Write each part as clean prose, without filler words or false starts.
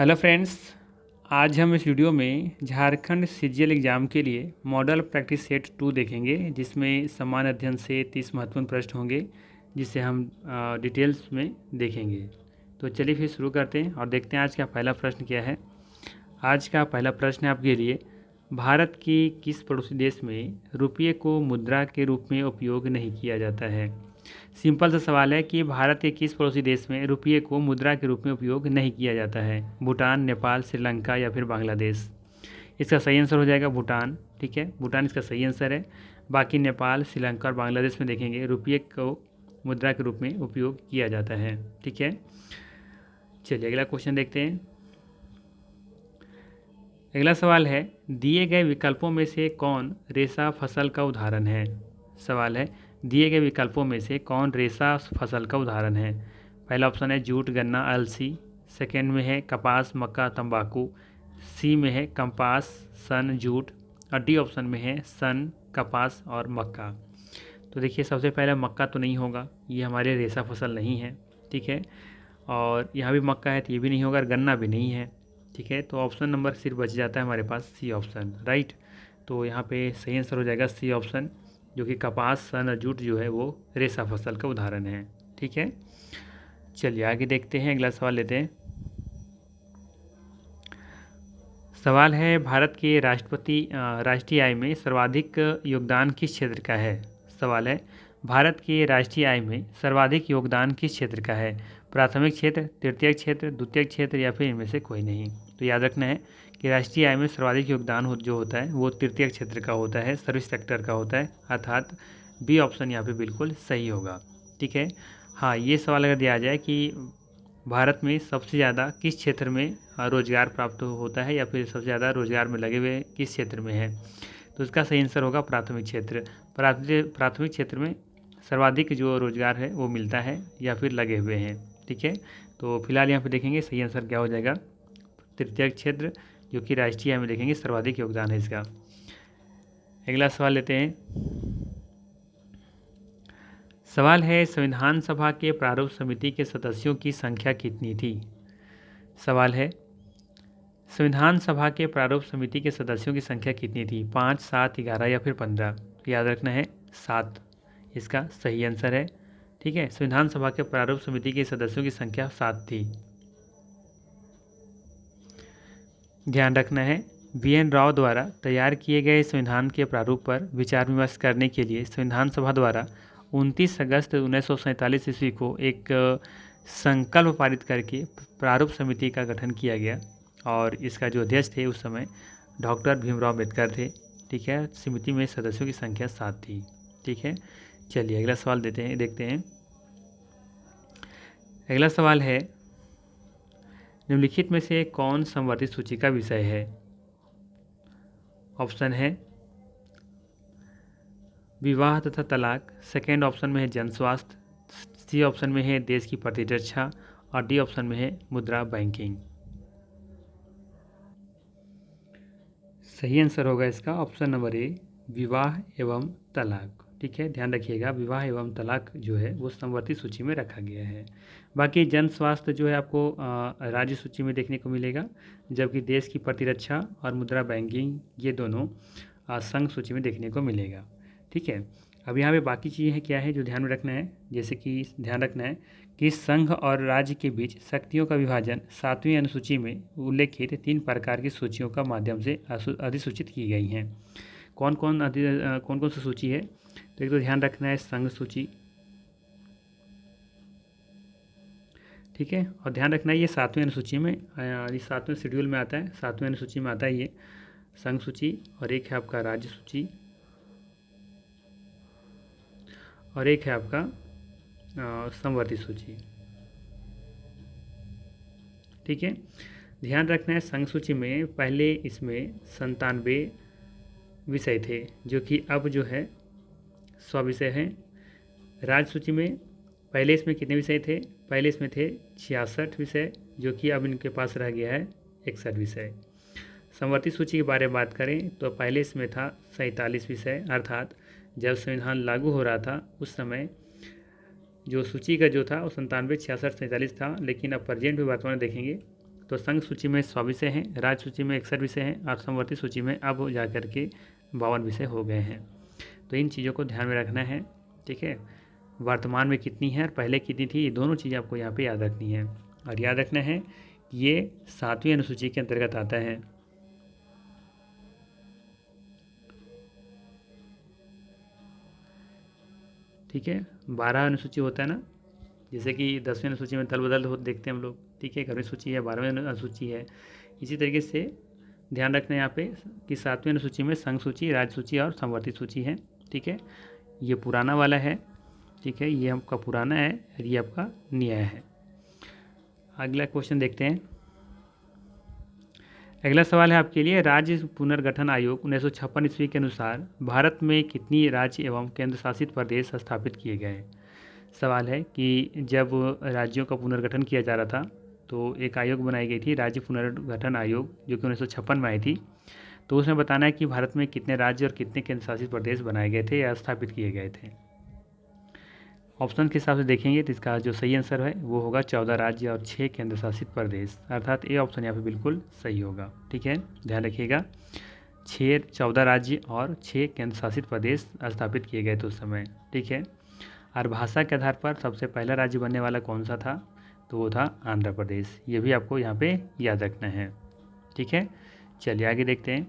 Hello friends. आज हम इस वीडियो में झारखंड सीजीएल एग्ज़ाम के लिए मॉडल प्रैक्टिस सेट 2 देखेंगे, जिसमें समान अध्ययन से 30 महत्वपूर्ण प्रश्न होंगे, जिसे हम डिटेल्स में देखेंगे। तो चलिए फिर शुरू करते हैं और देखते हैं आज का पहला प्रश्न क्या है। आज का पहला प्रश्न है आपके लिए, भारत के किस पड़ोसी देश में रुपये को मुद्रा के रूप में उपयोग नहीं किया जाता है। सिंपल सा सवाल है कि भारत के किस पड़ोसी देश में रुपये को मुद्रा के रूप में उपयोग नहीं किया जाता है। भूटान, नेपाल, श्रीलंका या फिर बांग्लादेश। इसका सही आंसर हो जाएगा भूटान। ठीक है, भूटान इसका सही आंसर है। बाकी नेपाल, श्रीलंका और बांग्लादेश में देखेंगे रुपये को मुद्रा के रूप में उपयोग किया जाता है। ठीक है, चलिए अगला क्वेश्चन देखते हैं। अगला सवाल है, दिए गए विकल्पों में से कौन रेशा फसल का उदाहरण है। सवाल है, दिए गए विकल्पों में से कौन रेशा फसल का उदाहरण है। पहला ऑप्शन है जूट, गन्ना, अलसी। सेकेंड में है कपास, मक्का, तंबाकू। सी में है कपास, सन, जूट। और डी ऑप्शन में है सन, कपास और मक्का। तो देखिए, सबसे पहले मक्का तो नहीं होगा, ये हमारे रेशा फसल नहीं है। ठीक है, और यहाँ भी मक्का है तो ये भी नहीं होगा, और गन्ना भी नहीं है। ठीक है, तो ऑप्शन नंबर सिर्फ बच जाता है हमारे पास सी ऑप्शन, राइट। तो यहाँ पे सही आंसर हो जाएगा सी ऑप्शन, जो कि कपास, सन और जूट जो है वो रेशा फसल का उदाहरण है। ठीक है, चलिए आगे देखते हैं, अगला सवाल लेते हैं। सवाल है, भारत के राष्ट्रीय आय में सर्वाधिक योगदान किस क्षेत्र का है। सवाल है, भारत के राष्ट्रीय आय में सर्वाधिक योगदान किस क्षेत्र का है। प्राथमिक क्षेत्र, तृतीयक क्षेत्र, द्वितीयक क्षेत्र या फिर इनमें से कोई नहीं। तो याद रखना है कि राष्ट्रीय आय में सर्वाधिक योगदान जो होता है वो तृतीयक क्षेत्र का होता है, सर्विस सेक्टर का होता है, अर्थात बी ऑप्शन यहाँ पे बिल्कुल सही होगा। ठीक है, हाँ, ये सवाल अगर दिया जाए कि भारत में सबसे ज़्यादा किस क्षेत्र में रोजगार प्राप्त होता है, या फिर सबसे ज़्यादा रोजगार में लगे हुए किस क्षेत्र में है, तो इसका सही आंसर होगा प्राथमिक क्षेत्र। प्राथमिक क्षेत्र में सर्वाधिक जो रोजगार है वो मिलता है या फिर लगे हुए हैं। ठीक है, तो फिलहाल यहाँ पे देखेंगे सही आंसर क्या हो जाएगा, तृतीयक क्षेत्र, जो कि राष्ट्रीय आय में देखेंगे सर्वाधिक योगदान है इसका। अगला सवाल लेते हैं। सवाल है, संविधान सभा के प्रारूप समिति के सदस्यों की संख्या कितनी थी। सवाल है, संविधान सभा के प्रारूप समिति के सदस्यों की संख्या कितनी थी। 5, 7, 11 या फिर 15। तो याद रखना है 7 इसका सही आंसर है। ठीक है, संविधान सभा के प्रारूप समिति के सदस्यों की संख्या 7 थी। ध्यान रखना है, VN राव द्वारा तैयार किए गए संविधान के प्रारूप पर विचार विमर्श करने के लिए संविधान सभा द्वारा 29 अगस्त 1947 ईस्वी को एक संकल्प पारित करके प्रारूप समिति का गठन किया गया, और इसका जो अध्यक्ष थे उस समय डॉक्टर भीमराव अम्बेडकर थे। ठीक है, समिति में सदस्यों की संख्या 7 थी। ठीक है, चलिए अगला सवाल देखते हैं। अगला सवाल है, निम्नलिखित में से कौन संवर्धित सूची का विषय है। ऑप्शन है विवाह तथा तलाक, सेकेंड ऑप्शन में है जन स्वास्थ्य, सी ऑप्शन में है देश की प्रतिरक्षा, और डी ऑप्शन में है मुद्रा बैंकिंग। सही आंसर होगा इसका ऑप्शन नंबर ए, विवाह एवं तलाक। ठीक है, ध्यान रखिएगा, विवाह एवं तलाक जो है वो संवर्धित सूची में रखा गया है। बाकी जन स्वास्थ्य जो है आपको राज्य सूची में देखने को मिलेगा, जबकि देश की प्रतिरक्षा और मुद्रा बैंकिंग ये दोनों संघ सूची में देखने को मिलेगा। ठीक है, अब यहाँ पे बाकी चीज़ें क्या है जो ध्यान में रखना है, जैसे कि ध्यान रखना है कि संघ और राज्य के बीच शक्तियों का विभाजन 7वीं अनुसूची में उल्लेखित 3 प्रकार की सूचियों का माध्यम से अधिसूचित की गई हैं। कौन कौन सी सूची है, तो एक तो ध्यान रखना है संघ सूची। ठीक है, और ध्यान रखना है ये 7वीं अनुसूची में, ये 7वें शेड्यूल में आता है, 7वीं अनुसूची में आता है ये संघ सूची, और एक है आपका राज्य सूची, और एक है आपका संवर्धित सूची। ठीक है, ध्यान रखना है संघ सूची में पहले इसमें 97 विषय थे, जो कि अब जो है 100 विषय हैं। राज्य सूची में पहले इसमें कितने विषय थे, पहले इसमें थे 66 विषय, जो कि अब इनके पास रह गया है 61 विषय। संवर्धित सूची के बारे में बात करें तो पहले इसमें था 47 विषय, अर्थात जब संविधान लागू हो रहा था उस समय जो सूची का जो था वो 97, 66, 47 था, लेकिन अब प्रेजेंट में वर्तमान देखेंगे तो संघ सूची में 100 विषय हैं, राज्य सूची में 61 विषय हैं और समवर्ती सूची में अब जा कर के 52 विषय हो गए हैं। तो इन चीज़ों को ध्यान में रखना है, ठीक है। वर्तमान में कितनी है और पहले कितनी थी, ये दोनों चीज़ें आपको यहाँ पे याद रखनी है। और याद रखना है कि ये 7वीं अनुसूची के अंतर्गत आता है। ठीक है, 12 अनुसूची होता है ना, जैसे कि 10वीं अनुसूची में दल बदल हो देखते हैं हम लोग, ठीक है। 11वीं सूची है, 12वीं अनुसूची है। इसी तरीके से ध्यान रखना है यहाँ पे कि 7वीं अनुसूची में संघ सूची, राज्य सूची और समवर्ती सूची है, ठीक है। ये पुराना वाला है, ठीक है, ये आपका पुराना है और ये आपका नया है। अगला क्वेश्चन देखते हैं। अगला सवाल है आपके लिए, राज्य पुनर्गठन आयोग 1956 ईस्वी के अनुसार भारत में कितनी राज्य एवं केंद्र शासित प्रदेश स्थापित किए गए। सवाल है कि जब राज्यों का पुनर्गठन किया जा रहा था तो एक आयोग बनाई गई थी, राज्य पुनर्गठन आयोग, जो कि 1956 में आई थी। तो उसमें बताना है कि भारत में कितने राज्य और कितने केंद्र शासित प्रदेश बनाए गए थे या स्थापित किए गए थे। ऑप्शन के हिसाब से देखेंगे तो इसका जो सही आंसर है वो होगा 14 राज्य और 6 केंद्र शासित प्रदेश, अर्थात ए ऑप्शन यहाँ पे बिल्कुल सही होगा, ठीक है। ध्यान रखिएगा, 14 राज्य और 6 केंद्र शासित प्रदेश स्थापित किए गए थे उस समय, ठीक है। और भाषा के आधार पर सबसे पहला राज्य बनने वाला कौन सा था, तो वो था आंध्र प्रदेश। ये भी आपको यहाँ पे याद रखना है, ठीक है। चलिए आगे देखते हैं।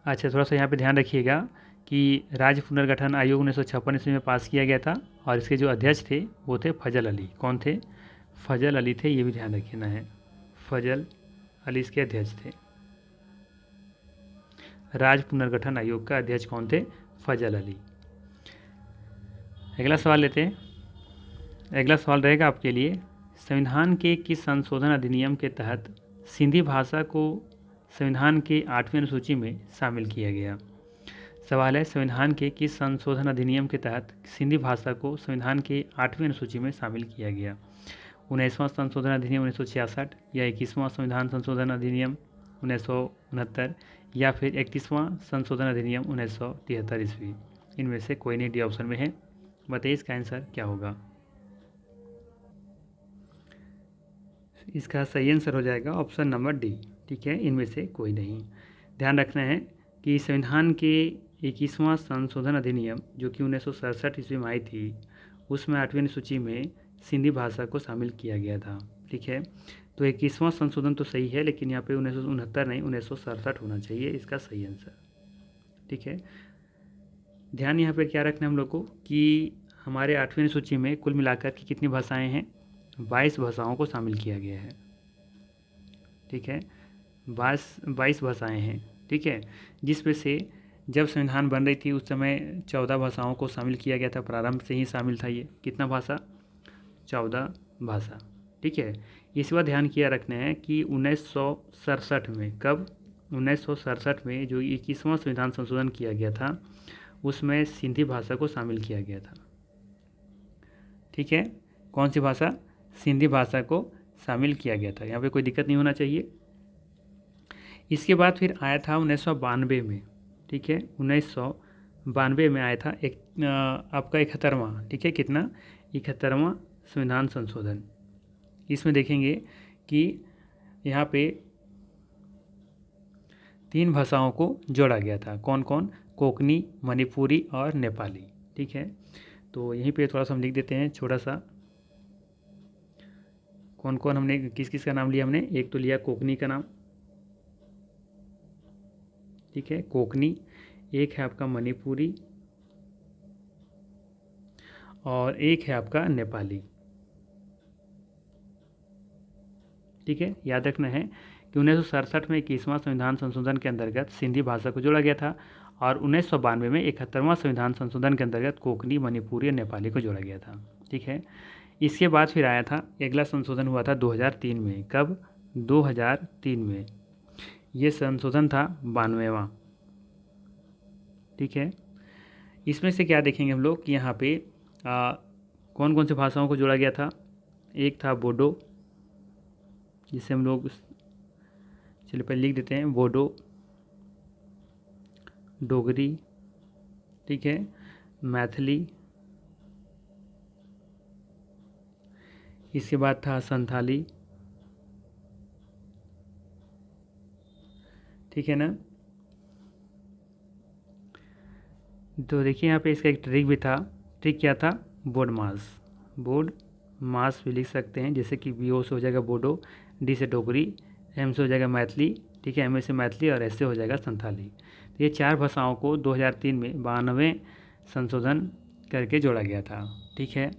अच्छा, थोड़ा सा यहाँ पे ध्यान रखिएगा कि राज्य पुनर्गठन आयोग 1956 ईस्वी में पास किया गया था और इसके जो अध्यक्ष थे वो थे फजल अली। कौन थे, फजल अली थे, ये भी ध्यान रखना है, फजल अली इसके अध्यक्ष थे। राज्य पुनर्गठन आयोग का अध्यक्ष कौन थे, फजल अली। अगला सवाल लेते हैं। अगला सवाल रहेगा आपके लिए, संविधान के किस संशोधन अधिनियम के तहत सिंधी भाषा को संविधान के 8वीं अनुसूची में शामिल किया गया। सवाल है, संविधान के किस संशोधन अधिनियम के तहत सिंधी भाषा को संविधान के 8वीं अनुसूची में शामिल किया गया। 19वां संशोधन अधिनियम 1966 या 21वां संविधान संशोधन अधिनियम 1969 या फिर 31वां संशोधन अधिनियम 1973 ईस्वी। इनमें से कोई नहीं डी ऑप्शन में है। बताइए इसका आंसर क्या होगा। इसका सही आंसर हो जाएगा ऑप्शन नंबर डी, ठीक है, इनमें से कोई नहीं। ध्यान रखना है कि संविधान के 21वां संशोधन अधिनियम जो कि 1967 ईस्वी में आई थी, उसमें 8वीं सूची में सिंधी भाषा को शामिल किया गया था, ठीक है। तो 21वां संशोधन तो सही है, लेकिन यहाँ पे 1969 नहीं 1967 होना चाहिए इसका सही आंसर, ठीक है। ध्यान यहाँ पर क्या रखना है हम लोग को कि हमारे 8वीं सूची में कुल मिलाकर की कितनी भाषाएँ हैं, 22 भाषाओं को शामिल किया गया है, ठीक है। 22 भाषाएँ हैं, ठीक है, जिसमें से जब संविधान बन रही थी उस समय 14 भाषाओं को शामिल किया गया था, प्रारंभ से ही शामिल था ये। कितना भाषा, 14 भाषा, ठीक है। इस बात ध्यान किया रखना है कि 1967 में, कब, 1967 में जो 21वां संविधान संशोधन किया गया था उसमें सिंधी भाषा को शामिल किया गया था, ठीक है। कौन सी भाषा, सिंधी भाषा को शामिल किया गया था, यहाँ पे कोई दिक्कत नहीं होना चाहिए। इसके बाद फिर आया था 1992 में, ठीक है, 1992 में आया था एक आपका 71वां, ठीक है, कितना, 71वां संविधान संशोधन। इसमें देखेंगे कि यहाँ पे 3 भाषाओं को जोड़ा गया था। कौन कौन, कोंकणी, मणिपुरी और नेपाली, ठीक है। तो यहीं पे थोड़ा सा हम लिख देते हैं छोटा सा, कौन कौन हमने किस किस का नाम लिया हमने। एक तो लिया कोंकणी का नाम, ठीक है, कोंकणी। एक है आपका मणिपुरी और एक है आपका नेपाली, ठीक है। याद रखना है कि 1967 में 21वां संविधान संशोधन के अंतर्गत सिंधी भाषा को जोड़ा गया था और 1992 में 71वां संविधान संशोधन के अंतर्गत कोंकणी, मणिपुरी और नेपाली को जोड़ा गया था, ठीक है। इसके बाद फिर आया था अगला संशोधन हुआ था 2003 में। कब, 2003 में। ये संशोधन था 92वां, ठीक है। इसमें से क्या देखेंगे हम लोग कि यहाँ पे कौन कौन सी भाषाओं को जोड़ा गया था। एक था बोडो, जिसे हम लोग, चलिए पहले लिख देते हैं, बोडो, डोगरी, ठीक है, मैथिली, इसके बाद था संथाली, ठीक है ना। तो देखिए यहाँ पे इसका एक ट्रिक भी था। ट्रिक क्या था? बोर्ड मास। बोर्ड मास भी लिख सकते हैं, जैसे कि बी ओ से हो जाएगा बोडो, डी से डोगरी, एम से हो जाएगा मैथिली, ठीक है, एम ए से मैथिली और एस से हो जाएगा संथाली। तो ये 4 भाषाओं को 2003 में 92वें संशोधन करके जोड़ा गया था। ठीक है,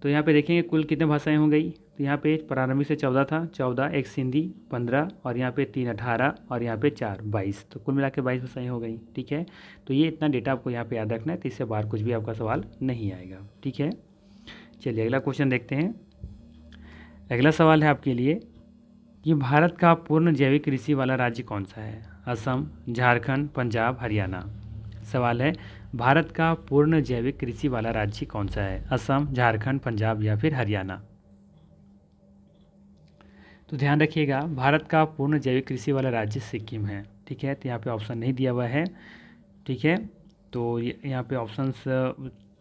तो यहाँ पे देखेंगे कुल कितने भाषाएं हो गई। तो यहाँ पे प्रारंभिक से 14 था, 14, एक सिंधी 15 और यहाँ पे 3 18 और यहाँ पे 4 22, तो कुल मिला के 22 भाषाएं हो गई। ठीक है, तो ये इतना डेटा आपको यहाँ पे याद रखना है, तो इससे बाहर कुछ भी आपका सवाल नहीं आएगा। ठीक है, चलिए अगला क्वेश्चन देखते हैं। अगला सवाल है आपके लिए कि भारत का पूर्ण जैविक कृषि वाला राज्य कौन सा है? असम, झारखंड, पंजाब, हरियाणा। सवाल है, भारत का पूर्ण जैविक कृषि वाला राज्य कौन सा है? असम, झारखंड, पंजाब या फिर हरियाणा। तो ध्यान रखिएगा, भारत का पूर्ण जैविक कृषि वाला राज्य सिक्किम है। ठीक है, तो यहाँ पे ऑप्शन नहीं दिया हुआ है। ठीक है, तो यहाँ पे ऑप्शंस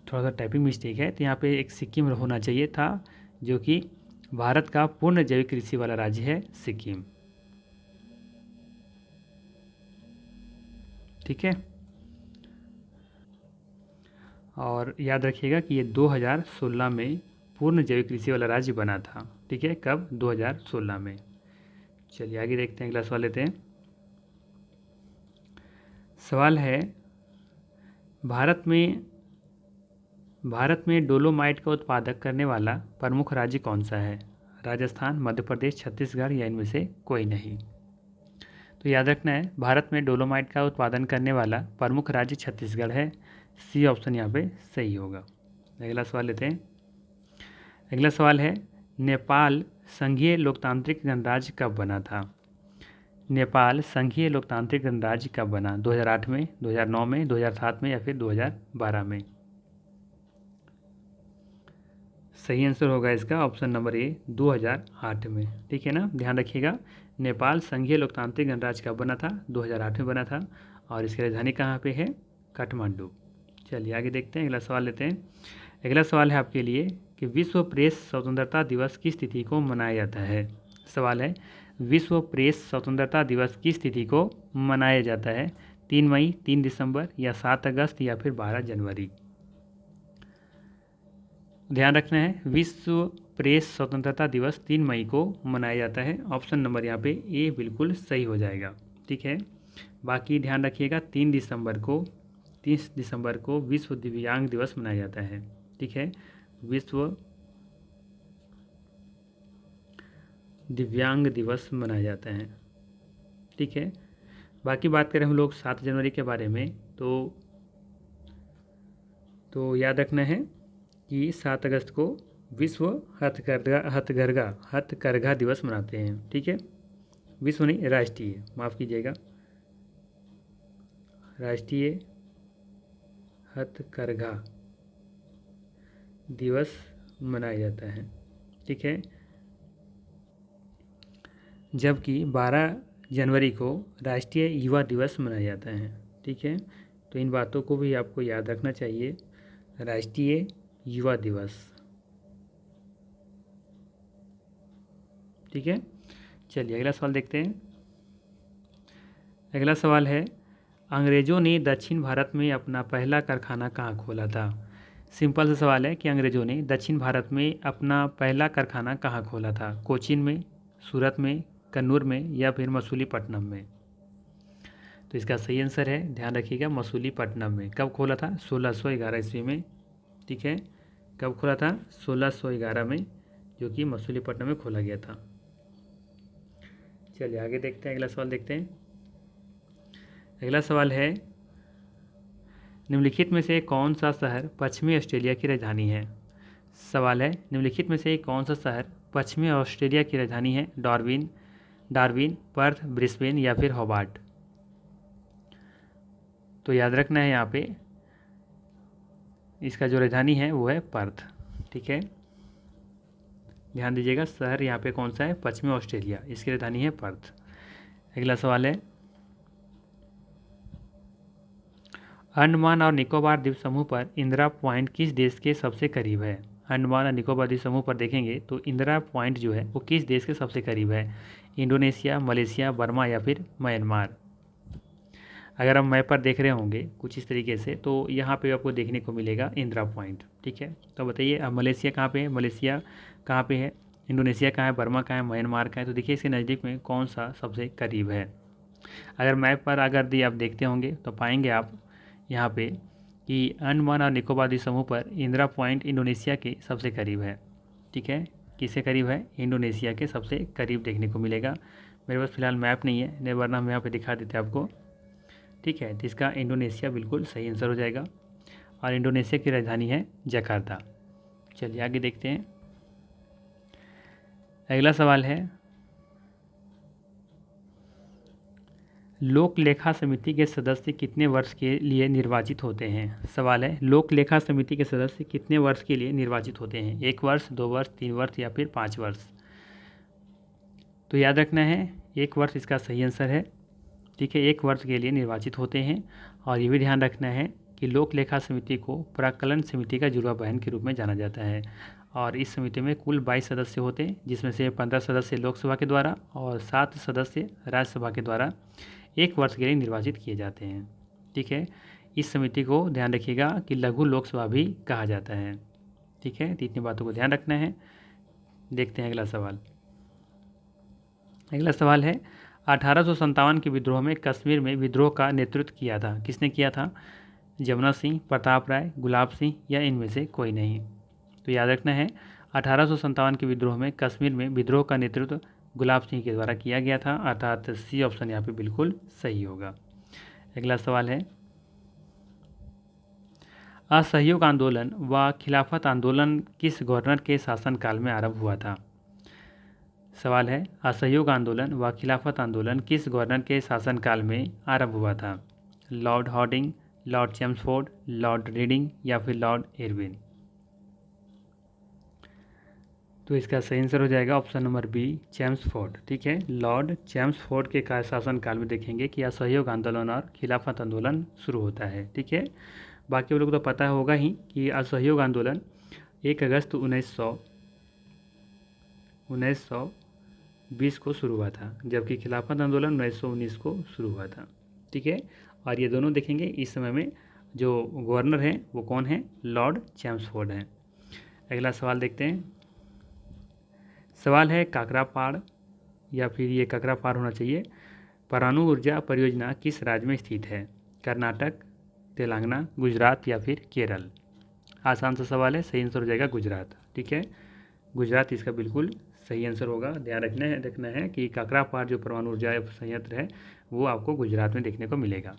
थोड़ा सा टाइपिंग मिस्टेक है, तो यहाँ पे एक सिक्किम होना चाहिए था, जो कि भारत का पूर्ण जैविक कृषि वाला राज्य है सिक्किम। ठीक है, और याद रखिएगा कि ये 2016 में पूर्ण जैविक कृषि वाला राज्य बना था। ठीक है, कब? 2016 में। चलिए आगे देखते हैं, अगला सवाल लेते हैं। सवाल है, भारत में डोलोमाइट का उत्पादक करने वाला प्रमुख राज्य कौन सा है? राजस्थान, मध्य प्रदेश, छत्तीसगढ़ या इनमें से कोई नहीं। तो याद रखना है, भारत में डोलोमाइट का उत्पादन करने वाला प्रमुख राज्य छत्तीसगढ़ है। सी ऑप्शन यहाँ पे सही होगा। अगला सवाल लेते हैं। अगला सवाल है, नेपाल संघीय लोकतांत्रिक गणराज्य कब बना था? नेपाल संघीय लोकतांत्रिक गणराज्य कब बना? 2008 में, 2009 में, 2007 में या फिर 2012 में। सही आंसर होगा इसका ऑप्शन नंबर ए, 2008 में। ठीक है ना, ध्यान रखिएगा, नेपाल संघीय लोकतांत्रिक गणराज्य कब बना था? 2008 में बना था, और इसकी राजधानी कहाँ पे है? काठमांडू। चलिए आगे देखते हैं, अगला सवाल लेते हैं। अगला सवाल है आपके लिए कि विश्व प्रेस स्वतंत्रता दिवस किस तिथि को मनाया जाता है? सवाल है, विश्व प्रेस स्वतंत्रता दिवस किस तिथि को मनाया जाता है? 3 मई, 3 दिसंबर या 7 अगस्त या फिर 12 जनवरी। ध्यान रखना है, विश्व प्रेस स्वतंत्रता दिवस 3 मई को मनाया जाता है। ऑप्शन नंबर यहाँ पे ए बिल्कुल सही हो जाएगा। ठीक है, बाकी ध्यान रखिएगा 30 दिसंबर को विश्व दिव्यांग दिवस मनाया जाता है। ठीक है, विश्व दिव्यांग दिवस मनाया जाता है। ठीक है, बाकी बात करें हम लोग 7 जनवरी के बारे में, तो याद रखना है कि 7 अगस्त को विश्व हथकरघा दिवस मनाते हैं। ठीक है, विश्व नहीं, राष्ट्रीय, माफ़ कीजिएगा, राष्ट्रीय हथकरघा दिवस मनाया जाता है। ठीक है, जबकि 12 जनवरी को राष्ट्रीय युवा दिवस मनाया जाता है। ठीक है, तो इन बातों को भी आपको याद रखना चाहिए। राष्ट्रीय युवा दिवस। ठीक है, चलिए अगला सवाल देखते हैं। अगला सवाल है, अंग्रेज़ों ने दक्षिण भारत में अपना पहला कारखाना कहाँ खोला था? सिंपल सा सवाल है कि अंग्रेज़ों ने दक्षिण भारत में अपना पहला कारखाना कहाँ खोला था? कोचीन में, सूरत में, कन्नूर में या फिर मसूलीपट्टनम में। तो इसका सही आंसर है, ध्यान रखिएगा, मसूलीपट्टनम में। कब खोला था? 1611 ईस्वी में। ठीक है, कब खोला था? 1611 में, जो कि मसूलीपट्टनम में खोला गया था। चलिए आगे देखते हैं, अगला सवाल देखते हैं। अगला सवाल है, निम्नलिखित में से कौन सा शहर पश्चिमी ऑस्ट्रेलिया की राजधानी है? सवाल है, निम्नलिखित में से कौन सा शहर पश्चिमी ऑस्ट्रेलिया की राजधानी है? डार्विन, पर्थ, ब्रिस्बेन या फिर होबार्ट। तो याद रखना है, यहाँ पे इसका जो राजधानी है वो है पर्थ। ठीक है, ध्यान दीजिएगा, शहर यहाँ पे कौन सा है? पश्चिमी ऑस्ट्रेलिया, इसकी राजधानी है पर्थ। अगला सवाल है, अंडमान और निकोबार द्वीप समूह पर इंदिरा पॉइंट किस देश के सबसे करीब है? अंडमान और निकोबार द्वीप समूह पर देखेंगे तो इंदिरा पॉइंट जो है वो किस देश के सबसे करीब है? इंडोनेशिया, मलेशिया, बर्मा या फिर म्यांमार। अगर हम मैप पर देख रहे होंगे कुछ इस तरीके से, तो यहाँ पे आपको देखने को मिलेगा इंदिरा पॉइंट। ठीक है, तो बताइए अब मलेशिया कहाँ पे है, मलेशिया कहाँ पे है, इंडोनेशिया कहाँ है, बर्मा कहाँ है, म्यांमार कहाँ है? तो देखिए इसके नज़दीक में कौन सा सबसे करीब है। अगर मैप पर अगर आप देखते होंगे तो पाएंगे आप यहाँ पे कि अंडमान और निकोबार द्वीप समूह पर इंदिरा पॉइंट इंडोनेशिया के सबसे करीब है। ठीक है, किसके करीब है? इंडोनेशिया के सबसे करीब देखने को मिलेगा। मेरे पास फिलहाल मैप नहीं है, नहीं वरना हम यहाँ पे दिखा देते आपको। ठीक है, तो इसका इंडोनेशिया बिल्कुल सही आंसर हो जाएगा और इंडोनेशिया की राजधानी है जकार्ता। चलिए आगे देखते हैं। अगला सवाल है, लोक लेखा समिति के सदस्य कितने वर्ष के लिए निर्वाचित होते हैं? सवाल है, लोक लेखा समिति के सदस्य कितने वर्ष के लिए निर्वाचित होते हैं? 1 वर्ष, 2 वर्ष, 3 वर्ष या फिर 5 वर्ष? तो याद रखना है 1 वर्ष इसका सही आंसर है। ठीक है, 1 वर्ष के लिए निर्वाचित होते हैं। और ये भी ध्यान रखना है कि लोक लेखा समिति को प्राक्कलन समिति का जुड़वा बहन के रूप में जाना जाता है। और इस समिति में कुल 22 सदस्य होते हैं, जिसमें से 15 सदस्य लोकसभा के द्वारा और 7 सदस्य राज्यसभा के द्वारा 1 वर्ष के लिए निर्वाचित किए जाते हैं। ठीक है, इस समिति को ध्यान रखिएगा कि लघु लोकसभा भी कहा जाता है। ठीक है, तो इतनी बातों को ध्यान रखना है। देखते हैं अगला सवाल। अगला सवाल है, 1857 के विद्रोह में कश्मीर में विद्रोह का नेतृत्व किया था, किसने किया था? जमुना सिंह, प्रताप राय, गुलाब सिंह या इनमें से कोई नहीं? तो याद रखना है 1857 के विद्रोह में कश्मीर में विद्रोह का नेतृत्व गुलाब सिंह के द्वारा किया गया था, अर्थात सी ऑप्शन यहाँ पे बिल्कुल सही होगा। अगला सवाल है, असहयोग आंदोलन व खिलाफत आंदोलन किस गवर्नर के शासनकाल में आरंभ हुआ था? सवाल है, असहयोग आंदोलन व खिलाफत आंदोलन किस गवर्नर के शासनकाल में आरंभ हुआ था? Lord Harding, Lord Chelmsford, Lord reading या फिर लॉर्ड इरविन? तो इसका सही आंसर हो जाएगा ऑप्शन नंबर बी, चेम्सफोर्ड। ठीक है, लॉर्ड चेम्सफोर्ड के शासनकाल में देखेंगे कि असहयोग आंदोलन और खिलाफत आंदोलन शुरू होता है। ठीक है, बाकी वो लोग तो पता होगा ही कि असहयोग आंदोलन 1 अगस्त 1920 को शुरू हुआ था, जबकि खिलाफत आंदोलन 1919 को शुरू हुआ था। ठीक है, और ये दोनों देखेंगे इस समय में जो गवर्नर हैं वो कौन है? लॉर्ड चेम्सफोर्ड हैं। अगला सवाल देखते हैं। सवाल है, काकरापाड़ या फिर ये काकरापाड़ होना चाहिए, परमाणु ऊर्जा परियोजना किस राज्य में स्थित है? कर्नाटक, तेलंगाना, गुजरात या फिर केरल? आसान सा सवाल है, सही आंसर हो जाएगा गुजरात। ठीक है, गुजरात इसका बिल्कुल सही आंसर होगा। ध्यान रखना है कि काकरापाड़ जो परमाणु ऊर्जा संयंत्र है वो आपको गुजरात में देखने को मिलेगा।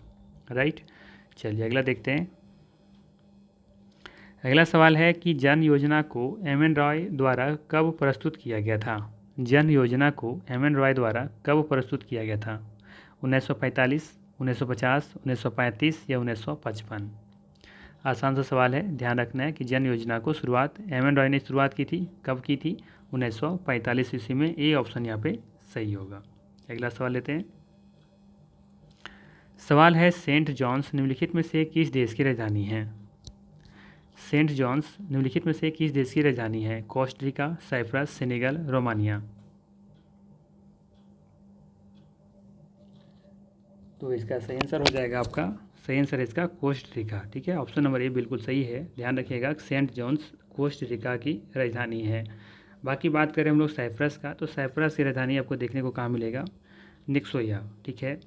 राइट, चलिए अगला देखते हैं। अगला सवाल है कि जन योजना को एम एन रॉय द्वारा कब प्रस्तुत किया गया था? जन योजना को एम एन रॉय द्वारा कब प्रस्तुत किया गया था? 1945, 1950, 1935 या 1955? आसान सा सवाल है, ध्यान रखना है कि जन योजना को शुरुआत एम एन रॉय ने शुरुआत की थी, कब की थी? 1945 ईस्वी में। ए ऑप्शन यहाँ पे सही होगा। अगला सवाल लेते हैं। सवाल है, सेंट जॉन्स निम्नलिखित में से किस देश की राजधानी है? सेंट जॉन्स निम्नलिखित में से किस देश की राजधानी है? Costa Rica, Cyprus, Senegal, Romania? तो इसका सही आंसर हो जाएगा आपका, सही आंसर है इसका कोस्टारिका। ठीक है, ऑप्शन नंबर ए बिल्कुल सही है। ध्यान रखिएगा सेंट जॉन्स कोस्टारिका की राजधानी है। बाकी बात करें हम लोग साइप्रस का, तो साइप्रस की राजधानी आपको देखने को कहाँ मिलेगा? निकोसिया। ठीक है,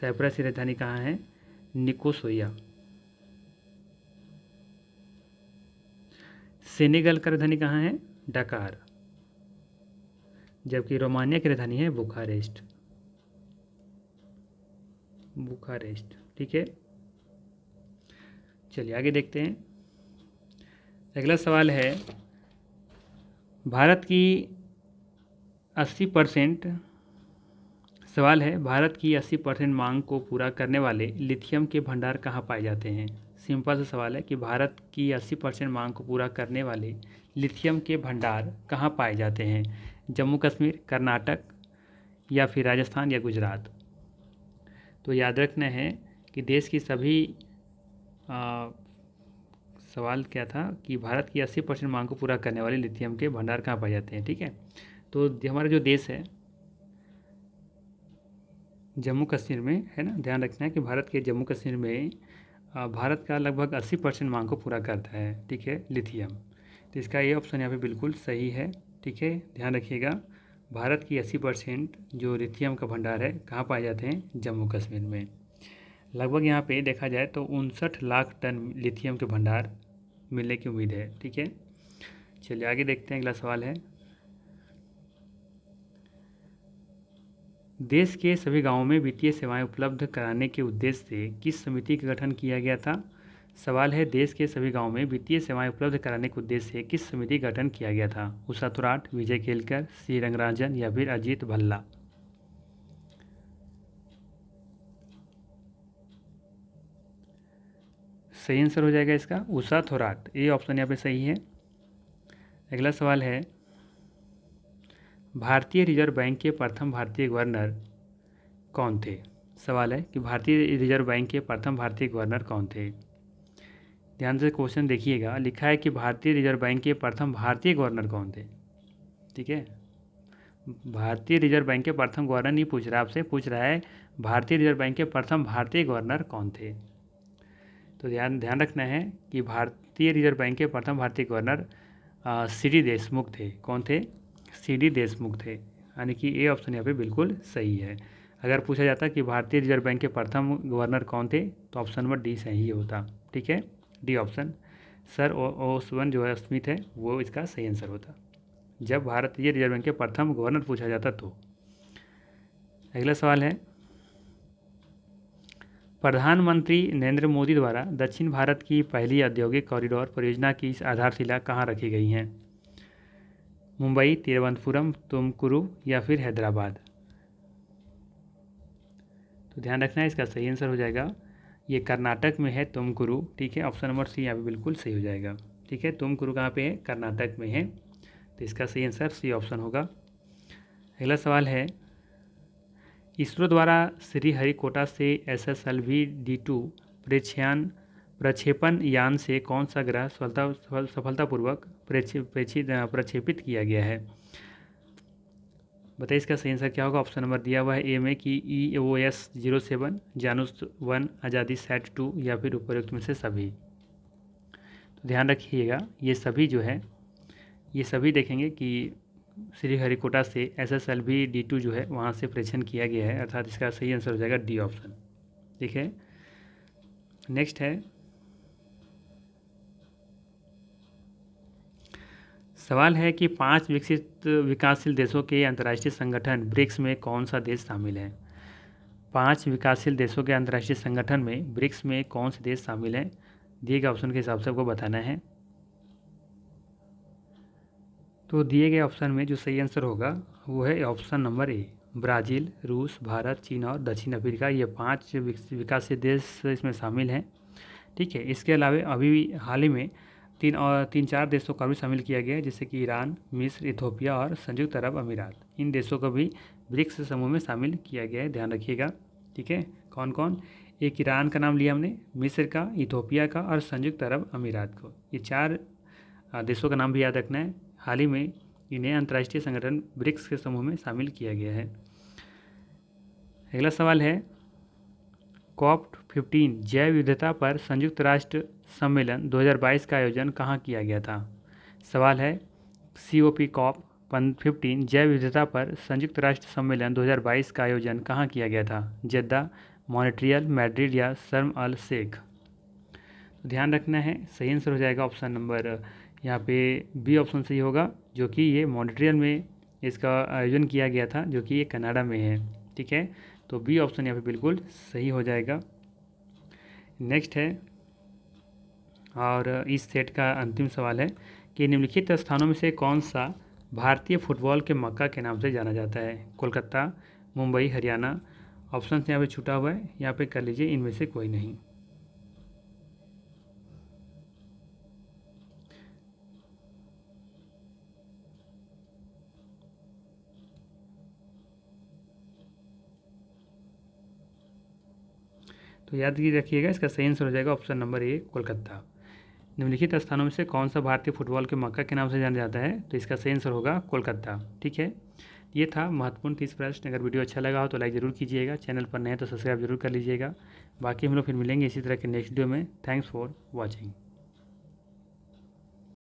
साइप्रस की राजधानी कहाँ है? निकोसिया। सेनेगल की राजधानी कहाँ है? डकार। जबकि रोमानिया की राजधानी है बुखारेस्ट। बुखारेस्ट। ठीक है, चलिए आगे देखते हैं। अगला सवाल है, भारत की 80% सवाल है, भारत की 80% मांग को पूरा करने वाले लिथियम के भंडार कहाँ पाए जाते हैं? सिंपल सा सवाल है कि भारत की 80% मांग को पूरा करने वाले लिथियम के भंडार कहाँ पाए जाते हैं? जम्मू कश्मीर, कर्नाटक या फिर राजस्थान या गुजरात? तो याद रखना है कि देश की सवाल क्या था कि भारत की 80% मांग को पूरा करने वाले लिथियम के भंडार कहाँ पाए जाते हैं। ठीक है, तो हमारा जो देश है जम्मू कश्मीर में है ना, ध्यान रखना है कि भारत के जम्मू कश्मीर में भारत का लगभग 80% मांग को पूरा करता है। ठीक है, लिथियम। तो इसका ये ऑप्शन यहाँ पे बिल्कुल सही है। ठीक है, ध्यान रखिएगा, भारत की 80% जो लिथियम का भंडार है कहाँ पाए जाते हैं, जम्मू कश्मीर में। लगभग यहाँ पे देखा जाए तो 59 लाख टन लिथियम के भंडार मिलने की उम्मीद है। ठीक है, चलिए आगे देखते हैं। अगला सवाल है, देश के सभी गांवों में वित्तीय सेवाएं उपलब्ध कराने के उद्देश्य से किस समिति का गठन किया गया था। सवाल है, देश के सभी गांवों में वित्तीय सेवाएं उपलब्ध कराने के उद्देश्य से किस समिति का गठन किया गया था। उषा थोराट, विजय केलकर, सी रंगराजन या फिर अजीत भल्ला। सही आंसर हो जाएगा इसका उषा थोराट, ये ऑप्शन यहाँ पे सही है। अगला सवाल है, भारतीय रिजर्व बैंक के प्रथम भारतीय गवर्नर कौन थे। सवाल है कि भारतीय रिजर्व बैंक के प्रथम भारतीय गवर्नर कौन थे। ध्यान से क्वेश्चन देखिएगा, लिखा है कि भारतीय रिजर्व बैंक के प्रथम भारतीय गवर्नर कौन थे। ठीक है, भारतीय रिजर्व बैंक के प्रथम गवर्नर नहीं पूछ रहा आपसे, पूछ रहा है भारतीय रिजर्व बैंक के प्रथम भारतीय गवर्नर कौन थे। तो ध्यान ध्यान रखना है कि भारतीय रिजर्व बैंक के प्रथम भारतीय गवर्नर सी डी देशमुख थे। कौन थे, सी डी देशमुख थे, यानी कि ए ऑप्शन यहाँ पे बिल्कुल सही है। अगर पूछा जाता कि भारतीय रिजर्व बैंक के प्रथम गवर्नर कौन थे तो ऑप्शन नंबर डी सही होता। ठीक है, डी ऑप्शन सर ओसवन जो है स्मिथ है वो इसका सही आंसर होता, जब भारतीय रिजर्व बैंक के प्रथम गवर्नर पूछा जाता तो। अगला सवाल है, प्रधानमंत्री नरेंद्र मोदी द्वारा दक्षिण भारत की पहली औद्योगिक कॉरिडोर परियोजना की आधारशिला कहाँ रखी गई है। मुंबई, तिरुवनंतपुरम, तुमकुरू या फिर हैदराबाद। तो ध्यान रखना है, इसका सही आंसर हो जाएगा ये कर्नाटक में है, तुमकुरू। ठीक है, ऑप्शन नंबर सी यहाँ पे बिल्कुल सही हो जाएगा। ठीक है, तुमकुरू कहाँ पे है, कर्नाटक में है, तो इसका सही आंसर सी ऑप्शन होगा। अगला सवाल है, इसरो द्वारा श्रीहरिकोटा से SSLV-D2 प्रक्षेपण यान से कौन सा ग्रह सफलतापूर्वक प्रक्षेपित किया गया है। बताइए इसका सही आंसर क्या होगा। ऑप्शन नंबर दिया हुआ है ए में कि EOS-07, जानुस-1, आज़ादी सैट-2 या फिर उपरोक्त में से सभी। तो ध्यान रखिएगा, ये सभी जो है, ये सभी देखेंगे कि श्रीहरिकोटा से SSLV-D2 जो है वहाँ से प्रेषण किया गया है, अर्थात इसका सही आंसर हो जाएगा डी ऑप्शन। ठीक है, नेक्स्ट है, सवाल है कि 5 विकसित विकासशील देशों के अंतर्राष्ट्रीय संगठन ब्रिक्स में कौन सा देश शामिल है। 5 विकासशील देशों के अंतर्राष्ट्रीय संगठन में ब्रिक्स में कौन से देश शामिल हैं, दिए गए ऑप्शन के हिसाब से आपको बताना है। तो दिए गए ऑप्शन में जो सही आंसर होगा वो है ऑप्शन नंबर ए, ब्राज़ील, रूस, भारत, चीन और दक्षिण अफ्रीका, ये 5 विकासशील देश इसमें शामिल हैं। ठीक है, इसके अलावा अभी हाल ही में 3-4 देशों का भी शामिल किया गया है, जैसे कि ईरान, मिस्र, इथोपिया और संयुक्त अरब अमीरात। इन देशों को भी ब्रिक्स समूह में शामिल किया गया है, ध्यान रखिएगा। ठीक है, कौन कौन, एक ईरान का नाम लिया हमने, मिस्र का, इथोपिया का और संयुक्त अरब अमीरात को, ये 4 देशों का नाम भी याद रखना है। हाल ही में इन्हें अंतर्राष्ट्रीय संगठन ब्रिक्स के समूह में शामिल किया गया है। अगला सवाल है, COP15 जैव विविधता पर संयुक्त राष्ट्र सम्मेलन 2022 का आयोजन कहाँ किया गया था। सवाल है, COP15 जैव विविधता पर संयुक्त राष्ट्र सम्मेलन 2022 का आयोजन कहाँ किया गया था। जेद्दा, मॉन्ट्रियल, मैड्रिड या शर्म अल शेख। तो ध्यान रखना है, सही आंसर हो जाएगा ऑप्शन नंबर यहाँ पे बी ऑप्शन सही होगा, जो कि ये मॉन्ट्रियल में इसका आयोजन किया गया था, जो कि ये कनाडा में है। ठीक है, तो बी ऑप्शन यहाँ पे बिल्कुल सही हो जाएगा। नेक्स्ट है, और इस सेट का अंतिम सवाल है कि निम्नलिखित स्थानों में से कौन सा भारतीय फुटबॉल के मक्का के नाम से जाना जाता है। कोलकाता, मुंबई, हरियाणा। ऑप्शन यहाँ पे छूटा हुआ है, यहाँ पे कर लीजिए इनमें से कोई नहीं। तो याद रखिएगा, इसका सही आंसर हो जाएगा ऑप्शन नंबर ए, कोलकाता। निम्नलिखित स्थानों में से कौन सा भारतीय फुटबॉल के मक्का के नाम से जाना जाता है? तो इसका सही आंसर होगा कोलकाता। ठीक है, ये था महत्वपूर्ण 30 प्रश्न। अगर वीडियो अच्छा लगा हो तो लाइक ज़रूर कीजिएगा, चैनल पर नए तो सब्सक्राइब जरूर कर लीजिएगा। बाकी हम लोग फिर मिलेंगे इसी तरह के नेक्स्ट वीडियो में। Thanks for watching.